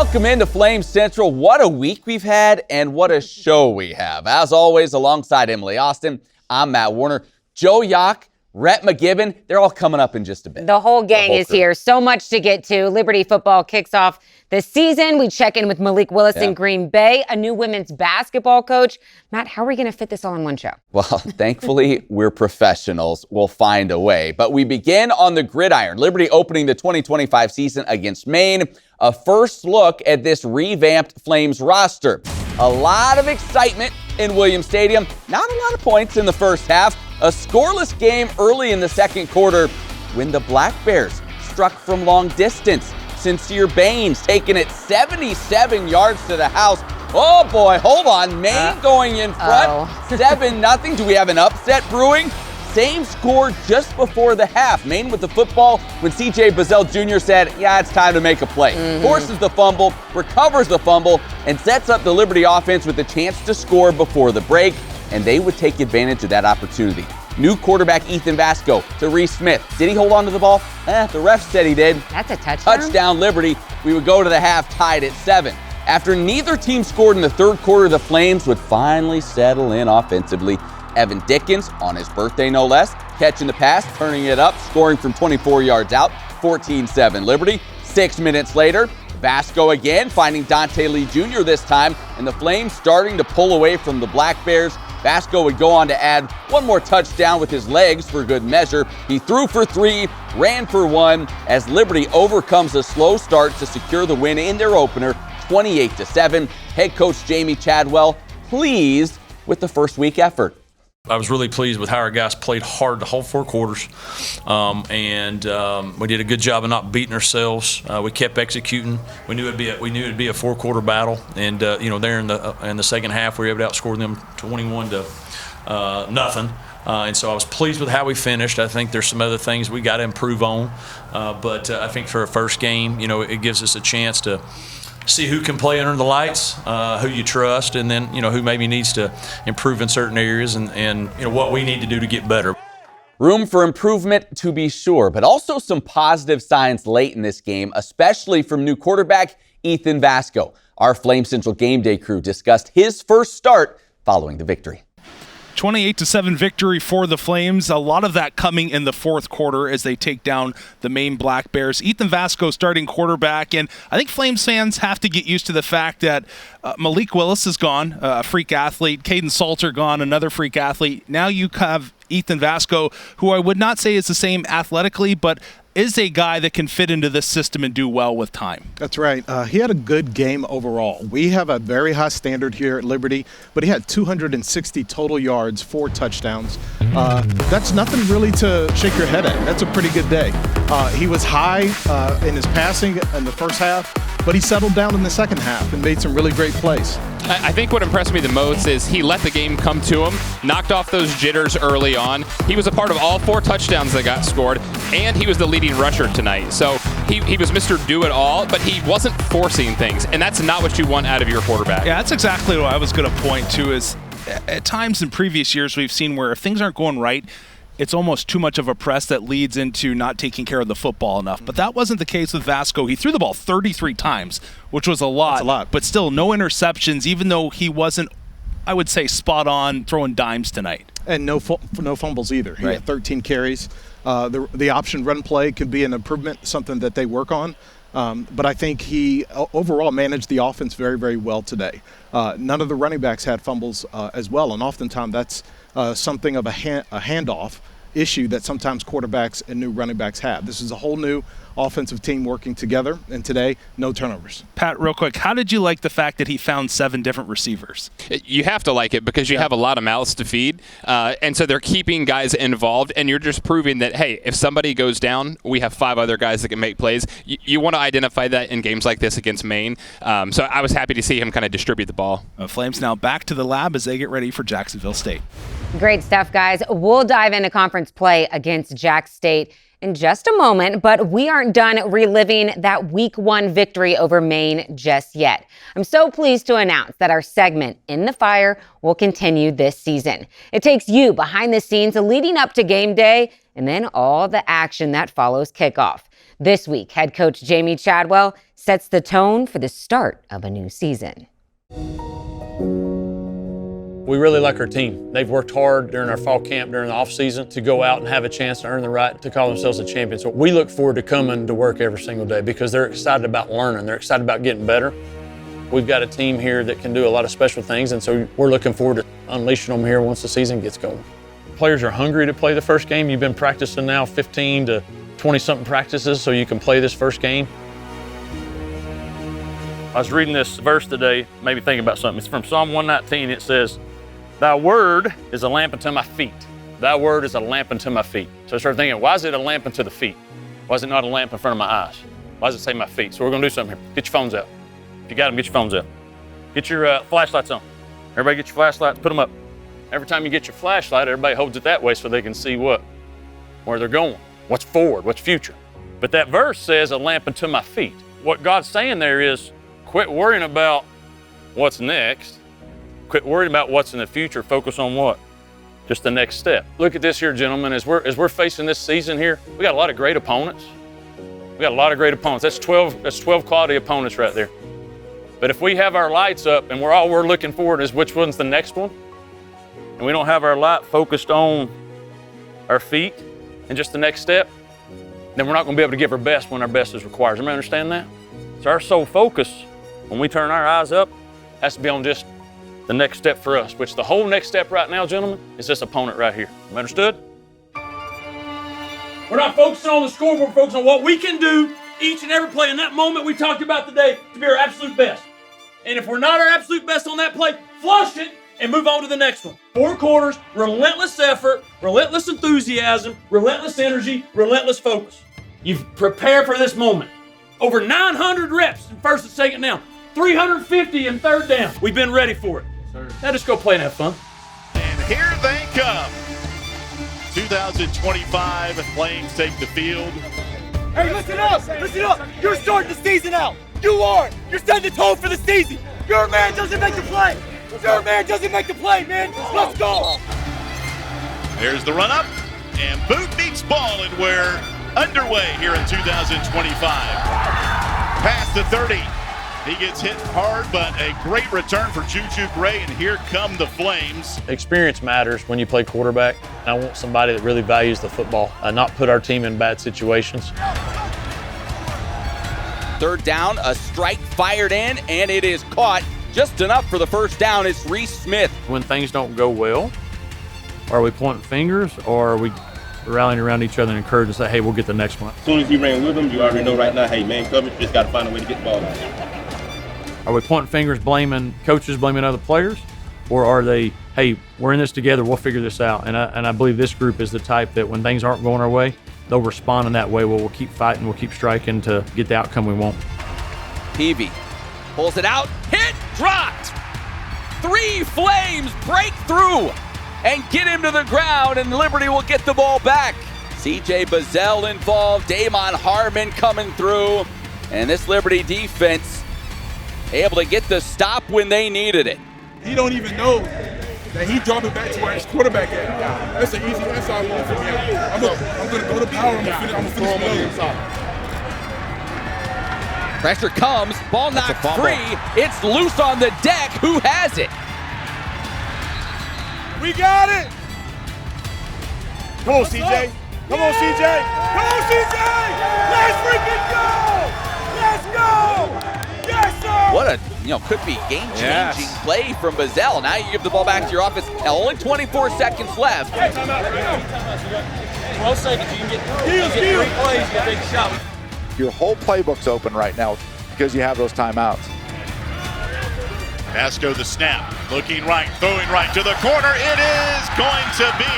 Welcome into Flame Central. What a week we've had and what a show we have. As always, alongside Emily Austin, I'm Matt Warner. Joe Yock, Rhett McGibbon, they're all coming up in just a bit. The whole gang is here. So much to get to. Liberty football kicks off this season. We check in with Malik Willis in Green Bay, a new women's basketball coach. Matt, how are we going to fit this all in one show? Well, thankfully, we're professionals. We'll find a way. But we begin on the gridiron. Liberty opening the 2025 season against Maine. A first look at this revamped Flames roster. A lot of excitement in Williams Stadium. Not a lot of points in the first half. A scoreless game early in the second quarter when the Black Bears struck from long distance. Sincere Baines taking it 77 yards to the house. Oh boy, hold on. Maine going in front, 7-0. Do we have an upset brewing? Same score just before the half. Maine with the football when C.J. Bazell Jr. said, yeah, it's time to make a play. Forces the fumble, recovers the fumble, and sets up the Liberty offense with a chance to score before the break, and they would take advantage of that opportunity. New quarterback Ethan Vasco to Reese Smith. Did he hold on to the ball? The ref said he did. That's a touchdown. Touchdown Liberty. We would go to the half tied at 7. After neither team scored in the third quarter, the Flames would finally settle in offensively. Evan Dickens, on his birthday no less, catching the pass, turning it up, scoring from 24 yards out, 14-7 Liberty. 6 minutes later, Vasco again, finding Dante Lee Jr. this time, and the Flames starting to pull away from the Black Bears. Vasco would go on to add one more touchdown with his legs for good measure. He threw for 3, ran for 1, as Liberty overcomes a slow start to secure the win in their opener, 28-7. Head coach Jamie Chadwell pleased with the first week effort. I was really pleased with how our guys played hard the whole 4 quarters, and we did a good job of not beating ourselves. We kept executing. We knew it'd be a 4-quarter battle, and there in the second half we were able to outscore them 21-0. And so I was pleased with how we finished. I think there's some other things we got to improve on, but I think for a first game, it gives us a chance to see who can play under the lights, who you trust, and then who maybe needs to improve in certain areas, and what we need to do to get better. Room for improvement to be sure, but also some positive signs late in this game, especially from new quarterback Ethan Vasco. Our Flame Central Game Day crew discussed his first start following the victory. 28-7 victory for the Flames. A lot of that coming in the fourth quarter as they take down the Maine Black Bears. Ethan Vasco starting quarterback, and I think Flames fans have to get used to the fact that Malik Willis is gone, a freak athlete. Caden Salter gone, another freak athlete. Now you have Ethan Vasco, who I would not say is the same athletically, but is a guy that can fit into this system and do well with time. That's right. He had a good game overall. We have a very high standard here at Liberty, but he had 260 total yards, 4 touchdowns. That's nothing really to shake your head at. That's a pretty good day. He was high in his passing in the first half, but he settled down in the second half and made some really great plays. I think what impressed me the most is he let the game come to him, knocked off those jitters early on. He was a part of all 4 touchdowns that got scored, and he was the leading rusher tonight. So he was Mr. Do-It-All, but he wasn't forcing things, and that's not what you want out of your quarterback. Yeah, that's exactly what I was going to point to is at times in previous years we've seen where if things aren't going right, it's almost too much of a press that leads into not taking care of the football enough. But that wasn't the case with Vasco. He threw the ball 33 times, which was a lot. That's a lot. But still, no interceptions, even though he wasn't, I would say, spot on throwing dimes tonight. And no fumbles either. He had 13 carries. The option run play could be an improvement, something that they work on. But I think he overall managed the offense very, very well today. None of the running backs had fumbles as well, and oftentimes that's something of a handoff issue that sometimes quarterbacks and new running backs have. This is a whole new offensive team working together, and today, no turnovers. Pat, real quick, how did you like the fact that he found 7 different receivers? You have to like it because you have a lot of mouths to feed, and so they're keeping guys involved, and you're just proving that, hey, if somebody goes down, we have 5 other guys that can make plays. You want to identify that in games like this against Maine, so I was happy to see him kind of distribute the ball. Flames now back to the lab as they get ready for Jacksonville State. Great stuff, guys. We'll dive into conference play against Jack State in just a moment, but we aren't done reliving that week 1 victory over Maine just yet. I'm so pleased to announce that our segment In the Fire will continue this season. It takes you behind the scenes leading up to game day and then all the action that follows kickoff. This week, head coach Jamie Chadwell sets the tone for the start of a new season. We really like our team. They've worked hard during our fall camp, during the off season, to go out and have a chance to earn the right to call themselves a champion. So we look forward to coming to work every single day because they're excited about learning. They're excited about getting better. We've got a team here that can do a lot of special things, and so we're looking forward to unleashing them here once the season gets going. Players are hungry to play the first game. You've been practicing now 15 to 20-something practices so you can play this first game. I was reading this verse today, made me think about something. It's from Psalm 119. It says, "Thy word is a lamp unto my feet. Thy word is a lamp unto my feet." So I started thinking, why is it a lamp unto the feet? Why is it not a lamp in front of my eyes? Why does it say my feet? So we're gonna do something here. Get your phones out. If you got them, get your phones out. Get your flashlights on. Everybody get your flashlights, put them up. Every time you get your flashlight, everybody holds it that way so they can see what? Where they're going, what's forward, what's future. But that verse says a lamp unto my feet. What God's saying there is, quit worrying about what's next. Quit worrying about what's in the future. Focus on what? Just the next step. Look at this here, gentlemen. As we're facing this season here, we got a lot of great opponents. We got a lot of great opponents. That's 12 quality opponents right there. But if we have our lights up and all we're looking forward is which one's the next one, and we don't have our light focused on our feet and just the next step, then we're not going to be able to give our best when our best is required. Does everybody understand that? So our sole focus, when we turn our eyes up, has to be on just the next step for us, which the whole next step right now, gentlemen, is this opponent right here. Understood? We're not focusing on the scoreboard, we're focusing on what we can do each and every play in that moment we talked about today to be our absolute best. And if we're not our absolute best on that play, flush it and move on to the next one. 4 quarters, relentless effort, relentless enthusiasm, relentless energy, relentless focus. You've prepared for this moment. Over 900 reps in first and second down, 350 in third down. We've been ready for it. Now just go play and have fun. And here they come. 2025 Flames take the field. Hey, listen up! Listen up! You're starting the season out! You are! You're setting the tone for the season! Your man doesn't make the play! Your man doesn't make the play, man! Let's go! There's the run-up, and boot meets ball, and we're underway here in 2025. Past the 30. He gets hit hard, but a great return for Juju Gray, and here come the Flames. Experience matters when you play quarterback. I want somebody that really values the football, not put our team in bad situations. Third down, a strike fired in, and it is caught. Just enough for the first down. It's Reese Smith. When things don't go well, are we pointing fingers, or are we rallying around each other and encouraging to say, hey, we'll get the next one? As soon as you ran with them, you already know right now, hey, man coverage, just got to find a way to get the ball out. Are we pointing fingers, blaming coaches, blaming other players? Or are they, hey, we're in this together, we'll figure this out? And I believe this group is the type that when things aren't going our way, they'll respond in that way. We'll keep fighting, we'll keep striking to get the outcome we want. Peavy pulls it out, hit, dropped. 3 Flames break through and get him to the ground, and Liberty will get the ball back. CJ Bazell involved, Damon Harmon coming through, and this Liberty defense able to get the stop when they needed it. He don't even know that he dropped it back to where his quarterback at. That's an easy inside move for me. I'm going to go to power. I'm going to finish below. Pressure comes, ball knocked free. It's loose on the deck. Who has it? We got it. Come on, CJ. Come on, CJ. Come on, CJ. Let's freaking go. Let's go. Yes, sir! What a, could be game-changing play from Bazell. Now you give the ball back to your offense. Now only 24 seconds left. 12 seconds, you can get 3 plays, you can take a shot. Your whole playbook's open right now because you have those timeouts. Vasco the snap, looking right, throwing right to the corner. It is going to be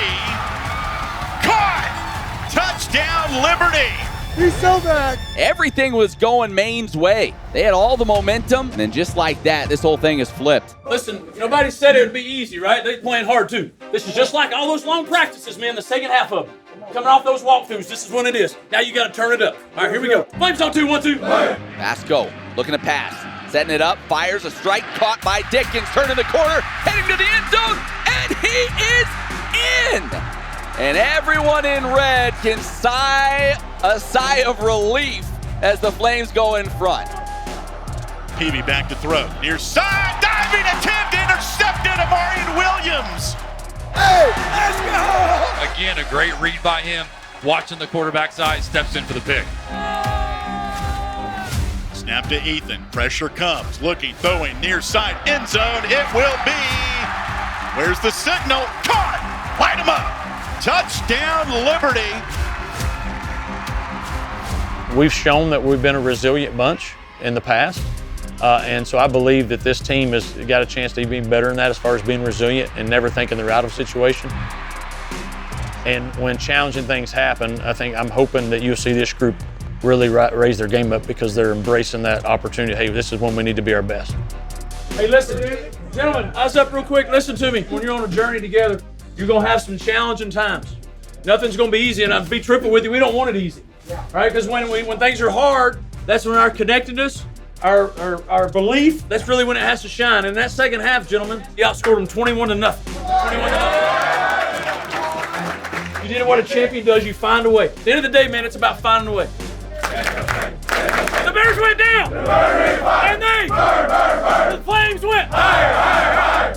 caught! Touchdown, Liberty! He's so bad. Everything was going Maine's way. They had all the momentum, and then just like that, this whole thing is flipped. Listen, nobody said it would be easy, right? They're playing hard, too. This is just like all those long practices, man, the second half of them. Coming off those walkthroughs, this is when it is. Now you got to turn it up. All right, here we go. Flames on 2, 1, 2. Vasco looking to pass. Setting it up, fires a strike, caught by Dickens, turning the corner, heading to the end zone, and he is in! And everyone in red can sigh a sigh of relief as the Flames go in front. Peavy back to throw. Near side, diving attempt, intercepted, Amarian Williams. Hey, let's go! Again, a great read by him. Watching the quarterback's eye, steps in for the pick. Snap to Ethan. Pressure comes. Looking, throwing, near side, end zone. It will be. Where's the signal? Caught! Light him up. Touchdown, Liberty. We've shown that we've been a resilient bunch in the past. And so I believe that this team has got a chance to be better than that as far as being resilient and never thinking they're out of situation. And when challenging things happen, I'm hoping that you'll see this group really raise their game up because they're embracing that opportunity. Hey, this is when we need to be our best. Hey, listen, gentlemen, eyes up real quick. Listen to me. When you're on a journey together, you're going to have some challenging times. Nothing's going to be easy, and I'll be triple with you. We don't want it easy, right? Because when things are hard, that's when our connectedness, our belief, that's really when it has to shine. And that second half, gentlemen, you outscored them 21-0. 21-0. You did what a champion does. You find a way. At the end of the day, man, it's about finding a way. The Bears went down, and the Flames went higher.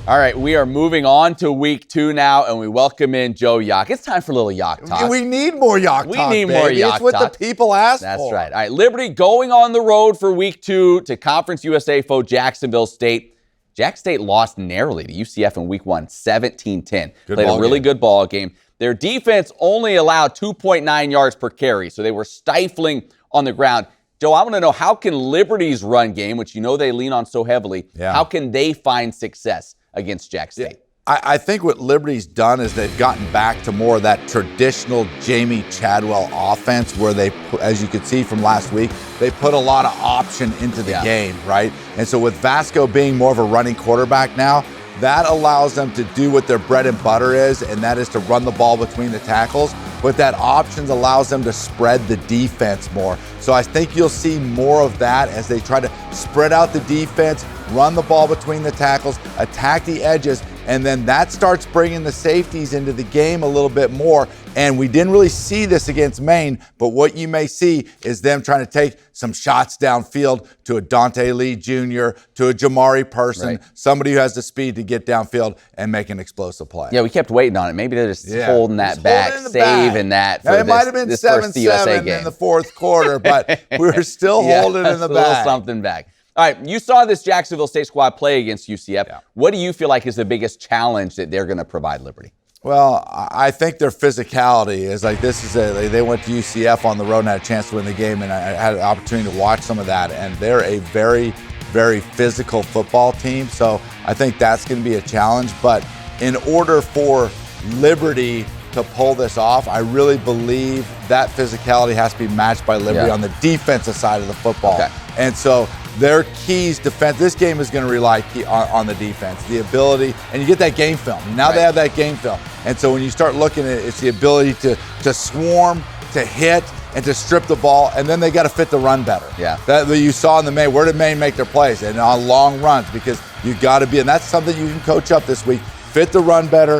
All right, we are moving on to week 2 now, and we welcome in Joe Yock. It's time for a little Yock talk. We need more Yock talk, We need more Yock talk. It's what the people ask for. That's right. All right, Liberty going on the road for week 2 to Conference USA foe Jacksonville State. Jack State lost narrowly to UCF in week 1, 17-10. Played a really good ball game. Their defense only allowed 2.9 yards per carry, so they were stifling on the ground. Joe, I want to know, how can Liberty's run game, which you know they lean on so heavily, how can they find success against Jack State? I think what Liberty's done is they've gotten back to more of that traditional Jamie Chadwell offense where they, as you could see from last week, they put a lot of option into the game, right? And so with Vasco being more of a running quarterback now, that allows them to do what their bread and butter is, and that is to run the ball between the tackles. But that options allows them to spread the defense more. So I think you'll see more of that as they try to spread out the defense, run the ball between the tackles, attack the edges, and then that starts bringing the safeties into the game a little bit more. And we didn't really see this against Maine, but what you may see is them trying to take some shots downfield to a Dante Lee Jr., to a Jamari Person, somebody who has the speed to get downfield and make an explosive play. Yeah, we kept waiting on it. Maybe they're just holding that back, saving that for now, it might have been this first USA game in the fourth quarter, but we were still holding in the a back. little something back. All right, you saw this Jacksonville State squad play against UCF. What do you feel like is the biggest challenge that they're going to provide Liberty? Well, I think their physicality is like they went to UCF on the road and had a chance to win the game, and I had an opportunity to watch some of that, and they're a very, very physical football team, so I think that's going to be a challenge. But in order for Liberty to pull this off, I really believe that physicality has to be matched by Liberty on the defensive side of the football. And so their keys defense, this game is going to rely on the defense, the ability, and you get that game film. Now they have that game film. And so when you start looking at it, it's the ability to swarm, to hit, and to strip the ball, and then they got to fit the run better. That you saw in the Maine. Where did Maine make their plays? And on long runs, because you got to be, and that's something you can coach up this week. Fit the run better.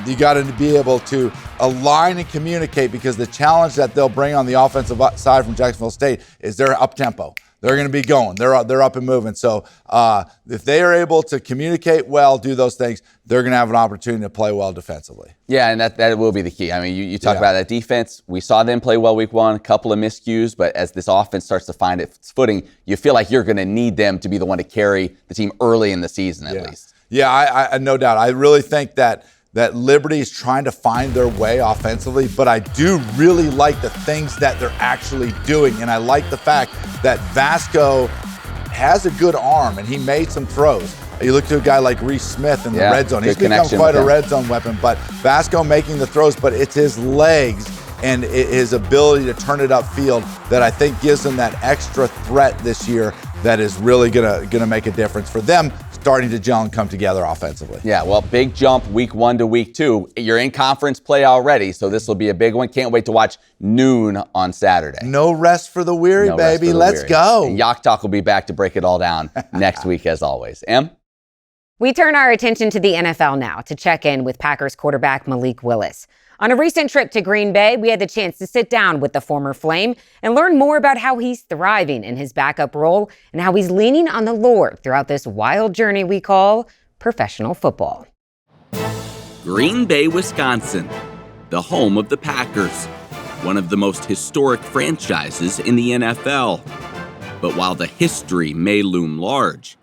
You got to be able to align and communicate, because the challenge that they'll bring on the offensive side from Jacksonville State is they're up tempo. They're going to be going. They're up and moving. So if they are able to communicate well, do those things, they're going to have an opportunity to play well defensively. Yeah, and that will be the key. I mean, you talk about that defense. We saw them play well week 1, a couple of miscues, but as this offense starts to find its footing, you feel like you're going to need them to be the one to carry the team early in the season at least. Yeah, I no doubt. I really think that Liberty is trying to find their way offensively, but I do really like the things that they're actually doing, and I like the fact that Vasco has a good arm, and he made some throws. You look to a guy like Reese Smith in the red zone. He's become quite a red zone weapon, but Vasco making the throws, but it's his legs and his ability to turn it upfield that I think gives them that extra threat this year that is really gonna make a difference for them starting to gel and come together offensively. Yeah, well, big jump week 1 to week 2. You're in conference play already, so this will be a big one. Can't wait to watch noon on Saturday. No rest for the weary, baby. Let's go. And Yock Talk will be back to break it all down next week as always. Em? We turn our attention to the NFL now to check in with Packers quarterback Malik Willis. On a recent trip to Green Bay, we had the chance to sit down with the former Flame and learn more about how he's thriving in his backup role and how he's leaning on the Lord throughout this wild journey we call professional football. Green Bay, Wisconsin, the home of the Packers, one of the most historic franchises in the NFL. But while the history may loom large,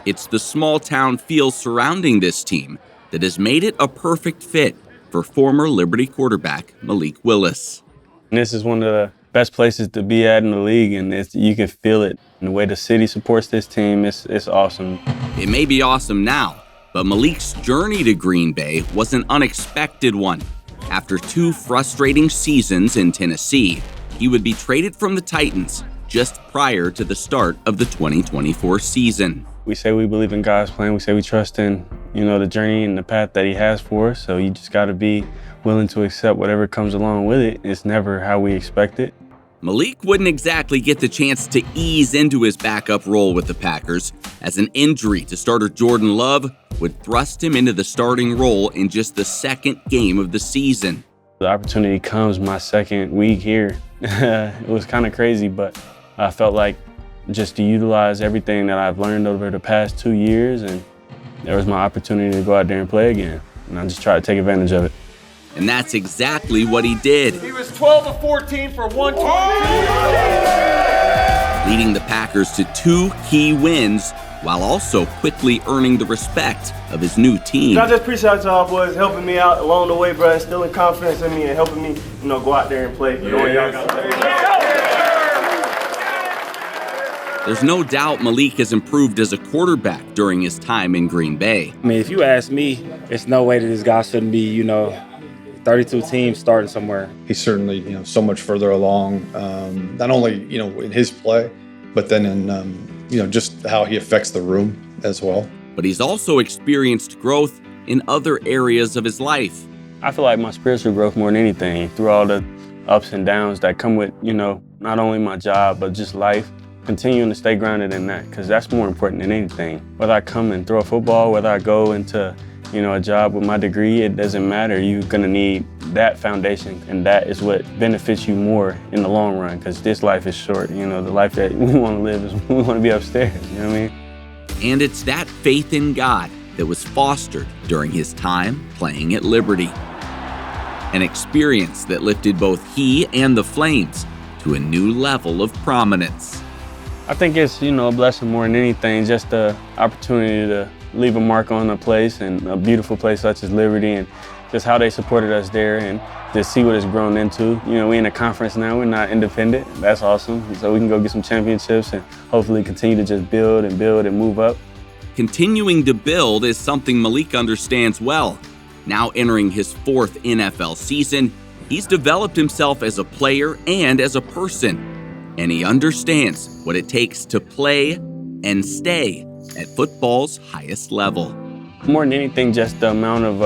it's the small town feel surrounding this team that has made it a perfect fit for former Liberty quarterback Malik Willis. And this is one of the best places to be at in the league, and you can feel it. And the way the city supports this team, it's awesome. It may be awesome now, but Malik's journey to Green Bay was an unexpected one. After 2 frustrating seasons in Tennessee, he would be traded from the Titans just prior to the start of the 2024 season. We say we believe in God's plan. We say we trust in, the journey and the path that he has for us. So you just got to be willing to accept whatever comes along with it. It's never how we expect it. Malik wouldn't exactly get the chance to ease into his backup role with the Packers, as an injury to starter Jordan Love would thrust him into the starting role in just the second game of the season. The opportunity comes my second week here. It was kind of crazy, but I felt like just to utilize everything that I've learned over the past 2 years, and there was my opportunity to go out there and play again. And I just tried to take advantage of it. And that's exactly what he did. He was 12 of 14 for 122. Leading the Packers to 2 key wins, while also quickly earning the respect of his new team. I just appreciate y'all boys helping me out along the way, bro, instilling confidence in me and helping me, go out there and play. There's no doubt Malik has improved as a quarterback during his time in Green Bay. I mean, if you ask me, there's no way that this guy shouldn't be, 32 teams starting somewhere. He's certainly, so much further along, not only, in his play, but then in, just how he affects the room as well. But he's also experienced growth in other areas of his life. I feel like my spiritual growth more than anything, through all the ups and downs that come with, not only my job, but just life. Continuing to stay grounded in that, because that's more important than anything. Whether I come and throw a football, whether I go into, a job with my degree, it doesn't matter. You're gonna need that foundation, and that is what benefits you more in the long run, because this life is short. The life that we want to live is we want to be upstairs, you know what I mean? And it's that faith in God that was fostered during his time playing at Liberty. An experience that lifted both he and the Flames to a new level of prominence. I think it's, a blessing more than anything, just the opportunity to leave a mark on a place, and a beautiful place such as Liberty, and just how they supported us there, and just see what it's grown into. We're in a conference now, we're not independent. That's awesome. So we can go get some championships and hopefully continue to just build and move up. Continuing to build is something Malik understands well. Now entering his 4th NFL season, he's developed himself as a player and as a person. And he understands what it takes to play and stay at football's highest level. More than anything, just the amount of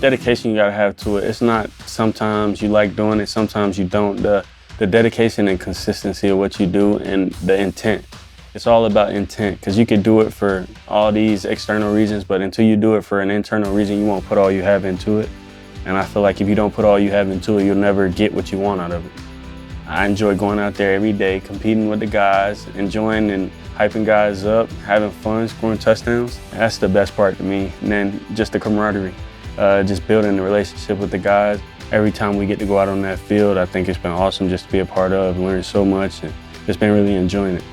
dedication you gotta have to it. It's not sometimes you like doing it, sometimes you don't. The dedication and consistency of what you do, and the intent. It's all about intent, because you could do it for all these external reasons, but until you do it for an internal reason, you won't put all you have into it. And I feel like if you don't put all you have into it, you'll never get what you want out of it. I enjoy going out there every day, competing with the guys, enjoying and hyping guys up, having fun, scoring touchdowns. That's the best part to me. And then just the camaraderie, just building the relationship with the guys. Every time we get to go out on that field, I think it's been awesome just to be a part of, learning so much, and just been really enjoying it.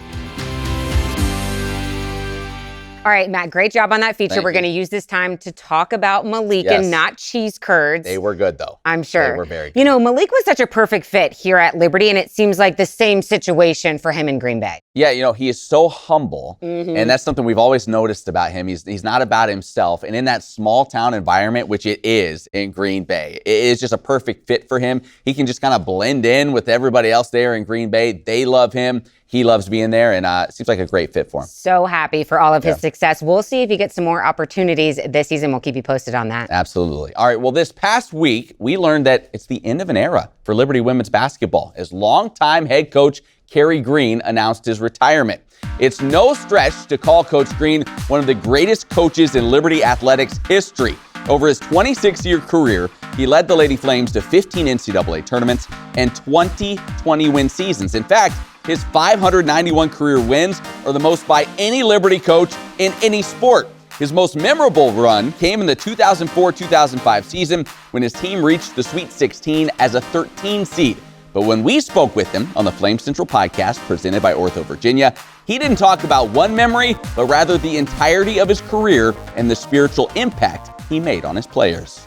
All right, Matt, great job on that feature. Thank We're going to use this time to talk about Malik and not cheese curds. They were good, though. I'm sure. They were very good. Malik was such a perfect fit here at Liberty, and it seems like the same situation for him in Green Bay. Yeah, he is so humble, and that's something we've always noticed about him. He's not about himself, and in that small town environment, which it is in Green Bay, it is just a perfect fit for him. He can just kind of blend in with everybody else there in Green Bay. They love him. He loves being there, and it seems like a great fit for him. So happy for all of his success. We'll see if he gets some more opportunities this season. We'll keep you posted on that. Absolutely. All right, well, this past week, we learned that it's the end of an era for Liberty women's basketball, as longtime head coach Kerry Green announced his retirement. It's no stretch to call Coach Green one of the greatest coaches in Liberty athletics history. Over his 26-year career, he led the Lady Flames to 15 NCAA tournaments and 20 20-win seasons. In fact, his 591 career wins are the most by any Liberty coach in any sport. His most memorable run came in the 2004-2005 season when his team reached the Sweet 16 as a 13 seed. But when we spoke with him on the Flame Central podcast presented by Ortho Virginia, he didn't talk about one memory, but rather the entirety of his career and the spiritual impact he made on his players.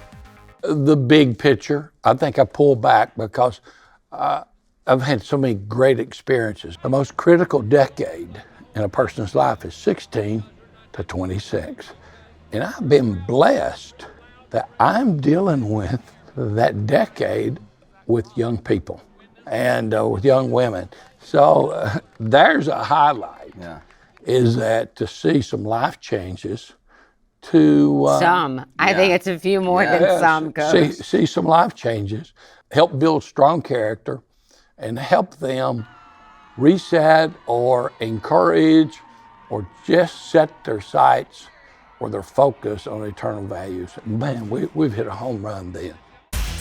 The big picture, I think I pull back because I've had so many great experiences. The most critical decade in a person's life is 16 to 26. And I've been blessed that I'm dealing with that decade with young people and with young women. So there's a highlight, is that to see some life changes to... I think it's a few more than some, Coach. See some life changes, help build strong character, and help them reset or encourage or just set their sights or their focus on eternal values. Man, we've hit a home run then.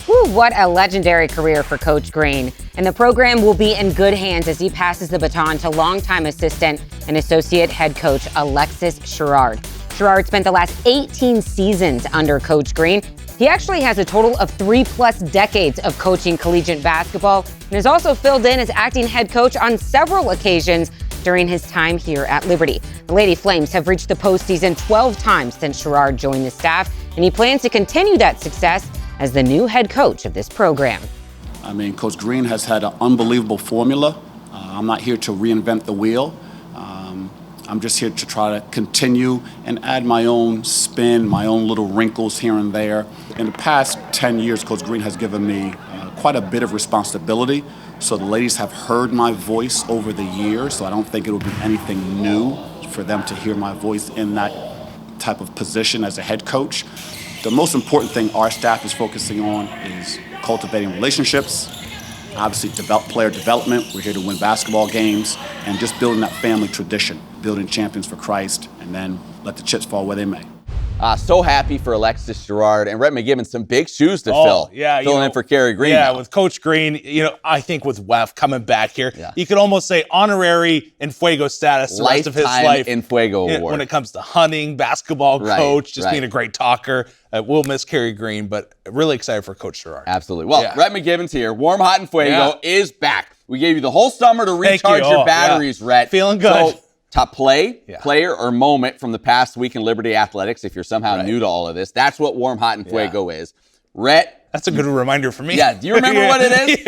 Whew, what a legendary career for Coach Green. And the program will be in good hands as he passes the baton to longtime assistant and associate head coach Alexis Sherrard. Sherrard spent the last 18 seasons under Coach Green. He actually has a total of 3+ decades of coaching collegiate basketball and has also filled in as acting head coach on several occasions during his time here at Liberty. The Lady Flames have reached the postseason 12 times since Sherrard joined the staff, and he plans to continue that success as the new head coach of this program. I mean, Coach Green has had an unbelievable formula. I'm not here to reinvent the wheel. I'm just here to try to continue and add my own spin, my own little wrinkles here and there. In the past 10 years, Coach Green has given me quite a bit of responsibility. So the ladies have heard my voice over the years, so I don't think it would be anything new for them to hear my voice in that type of position as a head coach. The most important thing our staff is focusing on is cultivating relationships, obviously player development. We're here to win basketball games, and just building that family tradition, building champions for Christ, and then let the chips fall where they may. So happy for Alexis Sherrard and Rhett McGibbon, some big shoes to fill. Yeah, filling in for Kerry Green. Yeah, now. with Coach Green, I think with WEF coming back here, you could almost say honorary in Fuego status the rest of his life. In Fuego award. When it comes to hunting, basketball coach, being a great talker. We'll miss Kerry Green, but really excited for Coach Sherrard. Absolutely. Well, Rhett McGibbon's here. Warm, Hot, and Fuego is back. We gave you the whole summer to recharge your batteries, Rhett. Feeling good. So, top player or moment from the past week in Liberty Athletics, if you're somehow new to all of this. That's what Warm, Hot, and Fuego is. Rhett. That's a good reminder for me. Yeah, do you remember what it is?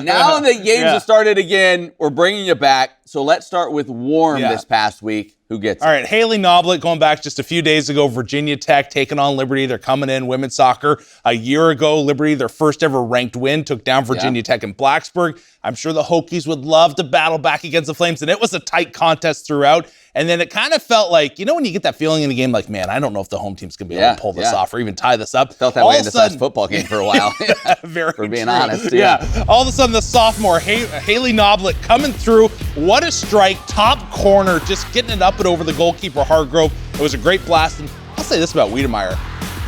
Now the games have started again. We're bringing you back. So let's start with Warm this past week. Who gets it? All right, Haley Noblet going back just a few days ago, Virginia Tech taking on Liberty. They're coming in, women's soccer. A year ago, Liberty, their first ever ranked win, took down Virginia Tech in Blacksburg. I'm sure the Hokies would love to battle back against the Flames, and it was a tight contest throughout. And then it kind of felt like, when you get that feeling in the game, like, man, I don't know if the home team's going to be able to pull this off or even tie this up. Felt that way in this last football game for a while. Very for being true. honest. All of a sudden, the sophomore, Haley Noblet, coming through. What a strike. Top corner, just getting it up and over the goalkeeper, Hargrove. It was a great blast. And I'll say this about Wiedemeyer.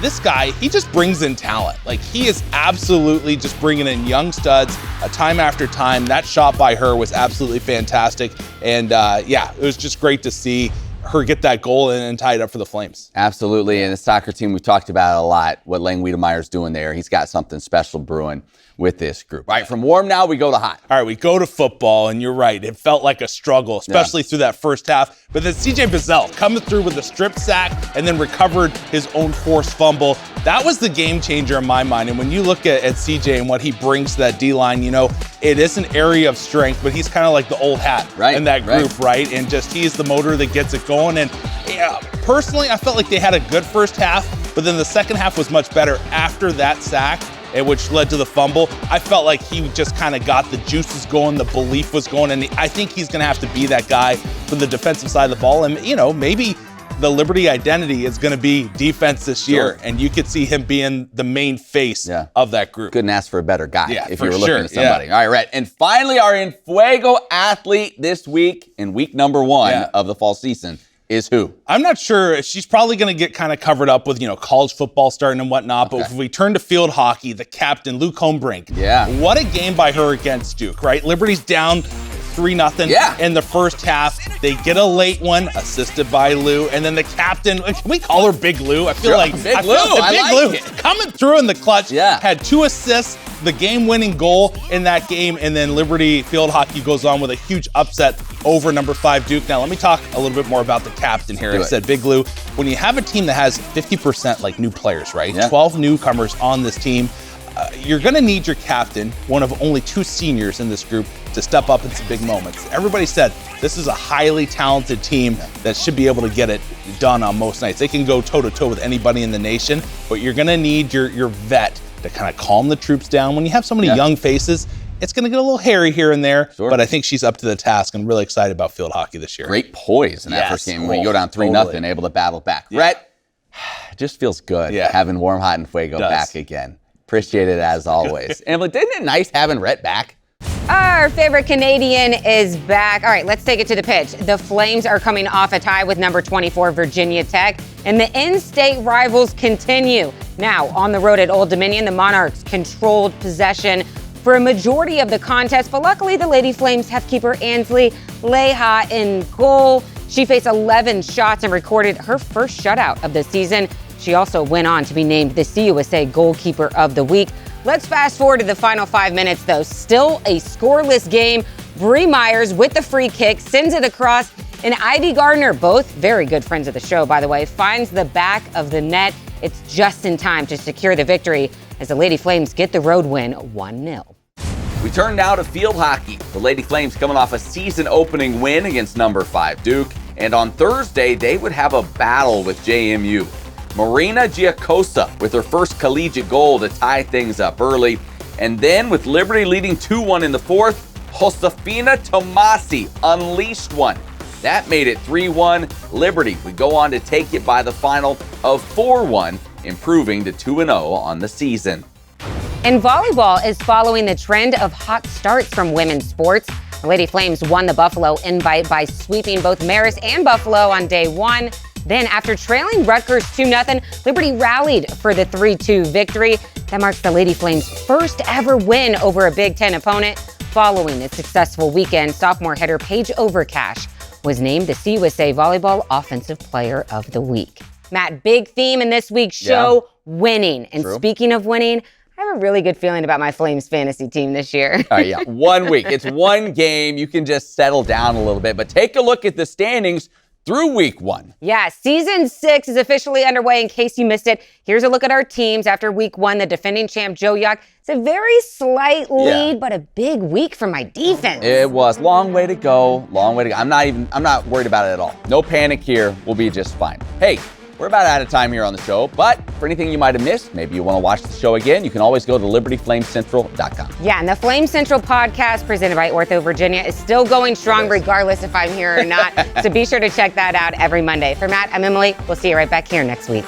This guy, he just brings in talent. Like, he is absolutely just bringing in young studs time after time. That shot by her was absolutely fantastic. And, it was just great to see her get that goal and tie it up for the Flames. Absolutely. And the soccer team, we've talked about it a lot, what Lane Wiedemeyer's doing there. He's got something special brewing with this group. All right, from Warm now, we go to Hot. All right, we go to football, and you're right. It felt like a struggle, especially through that first half. But then C.J. Bizzell coming through with a strip sack and then recovered his own forced fumble. That was the game changer in my mind. And when you look at C.J. and what he brings to that D-line, it is an area of strength, but he's kind of like the old hat in that group, right? And just he's the motor that gets it going. And personally, I felt like they had a good first half, but then the second half was much better after that sack, which led to the fumble. I felt like he just kind of got the juices going, the belief was going, and I think he's going to have to be that guy from the defensive side of the ball. And, maybe the Liberty identity is going to be defense this year, and you could see him being the main face of that group. Couldn't ask for a better guy if you were sure. looking at somebody. All right, Rhett. And finally, our In Fuego athlete this week in week number 1 of the fall season. is who? I'm not sure. She's probably going to get kind of covered up with, college football starting and whatnot. But if we turn to field hockey, the captain, Luke Holmbrink. Yeah. What a game by her against Duke, right? Liberty's down 3-0 in the first half. They get a late one, assisted by Lou. And then the captain, can we call her Big Lou? I feel like Big Lou. I like it. Coming through in the clutch. Had 2 assists, the game-winning goal in that game. And then Liberty field hockey goes on with a huge upset over number 5 Duke. Now, let me talk a little bit more about the captain here. I said Big Lou. When you have a team that has 50% like new players, right? 12 newcomers on this team. You're going to need your captain, one of only 2 seniors in this group, to step up in some big moments. Everybody said this is a highly talented team that should be able to get it done on most nights. They can go toe-to-toe with anybody in the nation, but you're going to need your vet to kind of calm the troops down. When you have so many young faces, it's going to get a little hairy here and there, but I think she's up to the task. I'm really excited about field hockey this year. Great poise in that first game when you go down 3-0, able to battle back. Rhett, it just feels good having Warm, Hot, and Fuego back again. Appreciate it as always. And isn't it nice having Rhett back? Our favorite Canadian is back. All right, let's take it to the pitch. The Flames are coming off a tie with number 24 Virginia Tech, and the in-state rivals continue. Now, on the road at Old Dominion, the Monarchs controlled possession for a majority of the contest, but luckily the Lady Flames have keeper Ansley Leha in goal. She faced 11 shots and recorded her first shutout of the season. She also went on to be named the CUSA Goalkeeper of the Week. Let's fast forward to the final 5 minutes, though. Still a scoreless game. Bree Myers with the free kick sends it across, and Ivy Gardner, both very good friends of the show, by the way, finds the back of the net. It's just in time to secure the victory as the Lady Flames get the road win 1-0. We turn now to field hockey. The Lady Flames coming off a season-opening win against number 5 Duke, and on Thursday, they would have a battle with JMU. Marina Giacosa with her first collegiate goal to tie things up early. And then with Liberty leading 2-1 in the fourth, Josefina Tomasi unleashed one. That made it 3-1. Liberty would go on to take it by the final of 4-1, improving to 2-0 on the season. And volleyball is following the trend of hot starts from women's sports. The Lady Flames won the Buffalo Invite by sweeping both Marist and Buffalo on day 1. Then, after trailing Rutgers 2-0, Liberty rallied for the 3-2 victory. That marks the Lady Flames' first ever win over a Big Ten opponent. Following its successful weekend, sophomore header Paige Overcash was named the CUSA Volleyball Offensive Player of the Week. Matt, big theme in this week's show, winning. And speaking of winning, I have a really good feeling about my Flames fantasy team this year. 1 week. It's one game. You can just settle down a little bit. But take a look at the standings through week 1. Yeah, season 6 is officially underway in case you missed it. Here's a look at our teams after week 1. The defending champ, Joe Yock. It's a very slight lead, but a big week for my defense. It was. Long way to go. Long way to go. I'm not worried about it at all. No panic here. We'll be just fine. Hey, we're about out of time here on the show, but for anything you might have missed, maybe you want to watch the show again, you can always go to libertyflamecentral.com. Yeah, and the Flame Central podcast presented by Ortho Virginia is still going strong regardless if I'm here or not. So be sure to check that out every Monday. For Matt, I'm Emily. We'll see you right back here next week.